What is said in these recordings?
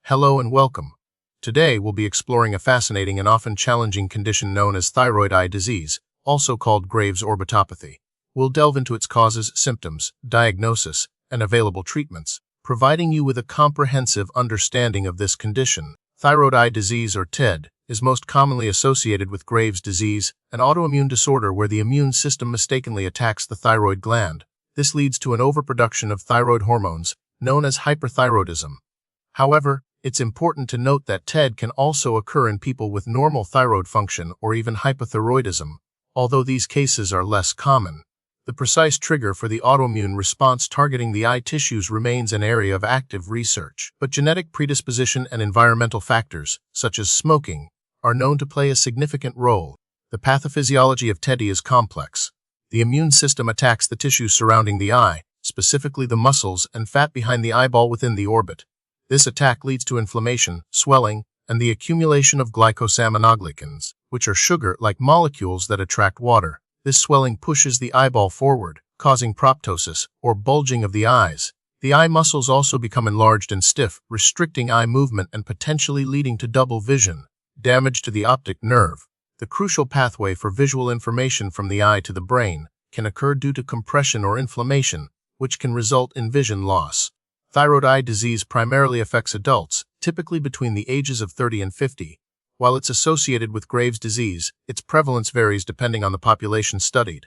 Hello and welcome. Today we'll be exploring a fascinating and often challenging condition known as thyroid eye disease, also called Graves' orbitopathy. We'll delve into its causes, symptoms, diagnosis, and available treatments, providing you with a comprehensive understanding of this condition. Thyroid eye disease, or TED, is most commonly associated with Graves' disease, an autoimmune disorder where the immune system mistakenly attacks the thyroid gland. This leads to an overproduction of thyroid hormones, known as hyperthyroidism. However, it's important to note that TED can also occur in people with normal thyroid function or even hypothyroidism, although these cases are less common. The precise trigger for the autoimmune response targeting the eye tissues remains an area of active research, but genetic predisposition and environmental factors, such as smoking, are known to play a significant role. The pathophysiology of TED is complex. The immune system attacks the tissues surrounding the eye, specifically the muscles and fat behind the eyeball within the orbit. This attack leads to inflammation, swelling, and the accumulation of glycosaminoglycans, which are sugar-like molecules that attract water. This swelling pushes the eyeball forward, causing proptosis, or bulging of the eyes. The eye muscles also become enlarged and stiff, restricting eye movement and potentially leading to double vision. Damage to the optic nerve. The crucial pathway for visual information from the eye to the brain can occur due to compression or inflammation, which can result in vision loss. Thyroid eye disease primarily affects adults, typically between the ages of 30 and 50. While it's associated with Graves' disease, its prevalence varies depending on the population studied.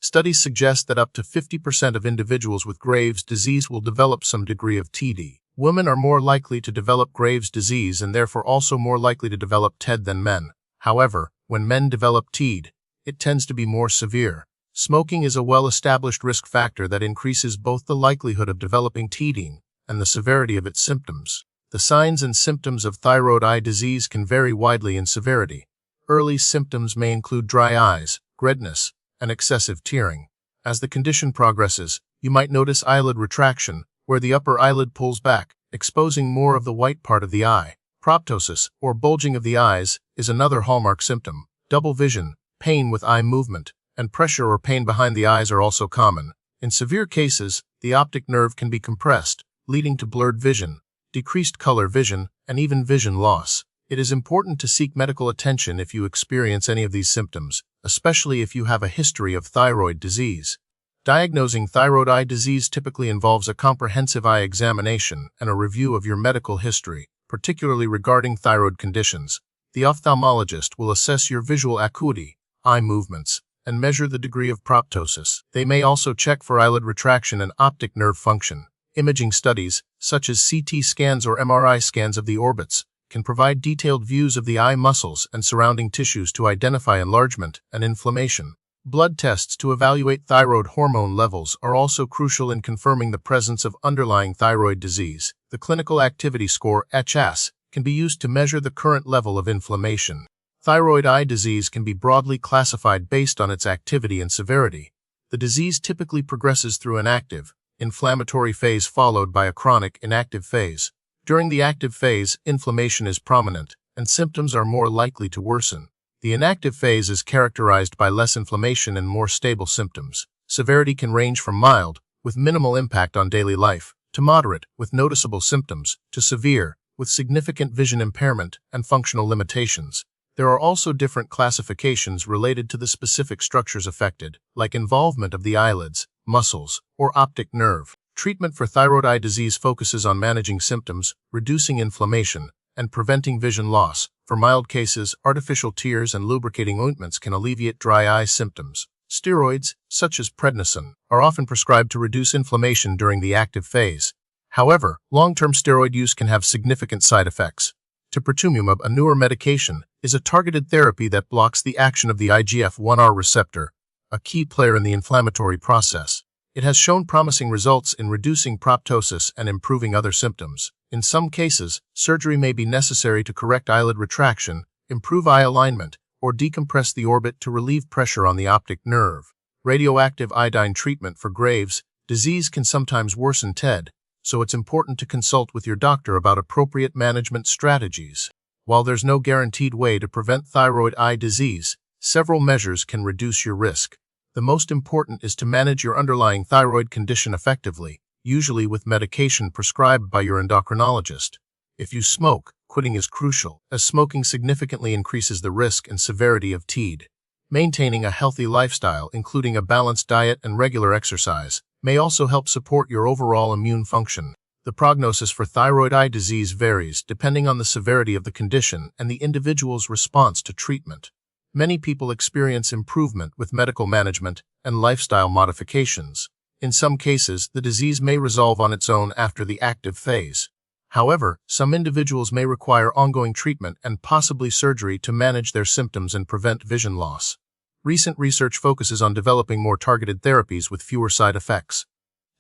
Studies suggest that up to 50% of individuals with Graves' disease will develop some degree of TD. Women are more likely to develop Graves' disease and therefore also more likely to develop TED than men. However, when men develop TED, it tends to be more severe. Smoking is a well-established risk factor that increases both the likelihood of developing TD and the severity of its symptoms. The signs and symptoms of thyroid eye disease can vary widely in severity. Early symptoms may include dry eyes, redness, and excessive tearing. As the condition progresses, you might notice eyelid retraction, where the upper eyelid pulls back, exposing more of the white part of the eye. Proptosis, or bulging of the eyes, is another hallmark symptom. Double vision, pain with eye movement, and pressure or pain behind the eyes are also common. In severe cases, the optic nerve can be compressed, leading to blurred vision, decreased color vision, and even vision loss. It is important to seek medical attention if you experience any of these symptoms, especially if you have a history of thyroid disease. Diagnosing thyroid eye disease typically involves a comprehensive eye examination and a review of your medical history, particularly regarding thyroid conditions. The ophthalmologist will assess your visual acuity, eye movements, and measure the degree of proptosis. They may also check for eyelid retraction and optic nerve function. Imaging studies, such as CT scans or MRI scans of the orbits, can provide detailed views of the eye muscles and surrounding tissues to identify enlargement and inflammation. Blood tests to evaluate thyroid hormone levels are also crucial in confirming the presence of underlying thyroid disease. The Clinical Activity Score, HS, can be used to measure the current level of inflammation. Thyroid eye disease can be broadly classified based on its activity and severity. The disease typically progresses through an active, inflammatory phase followed by a chronic, inactive phase. During the active phase, inflammation is prominent, and symptoms are more likely to worsen. The inactive phase is characterized by less inflammation and more stable symptoms. Severity can range from mild, with minimal impact on daily life, to moderate, with noticeable symptoms, to severe, with significant vision impairment and functional limitations. There are also different classifications related to the specific structures affected, like involvement of the eyelids, muscles, or optic nerve. Treatment for thyroid eye disease focuses on managing symptoms, reducing inflammation, and preventing vision loss. For mild cases, artificial tears and lubricating ointments can alleviate dry eye symptoms. Steroids, such as prednisone, are often prescribed to reduce inflammation during the active phase. However, long-term steroid use can have significant side effects. Teprotumumab, a newer medication, is a targeted therapy that blocks the action of the IGF-1R receptor, a key player in the inflammatory process. It has shown promising results in reducing proptosis and improving other symptoms. In some cases, surgery may be necessary to correct eyelid retraction, improve eye alignment, or decompress the orbit to relieve pressure on the optic nerve. Radioactive iodine treatment for Graves' disease can sometimes worsen TED, so it's important to consult with your doctor about appropriate management strategies. While there's no guaranteed way to prevent thyroid eye disease, several measures can reduce your risk. The most important is to manage your underlying thyroid condition effectively, usually with medication prescribed by your endocrinologist. If you smoke, quitting is crucial, as smoking significantly increases the risk and severity of TID. Maintaining a healthy lifestyle, including a balanced diet and regular exercise, may also help support your overall immune function. The prognosis for thyroid eye disease varies depending on the severity of the condition and the individual's response to treatment. Many people experience improvement with medical management and lifestyle modifications. In some cases, the disease may resolve on its own after the active phase. However, some individuals may require ongoing treatment and possibly surgery to manage their symptoms and prevent vision loss. Recent research focuses on developing more targeted therapies with fewer side effects.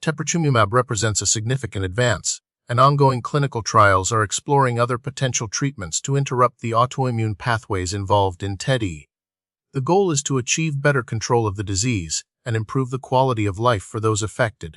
Teprotumumab represents a significant advance, and ongoing clinical trials are exploring other potential treatments to interrupt the autoimmune pathways involved in TED. The goal is to achieve better control of the disease and improve the quality of life for those affected.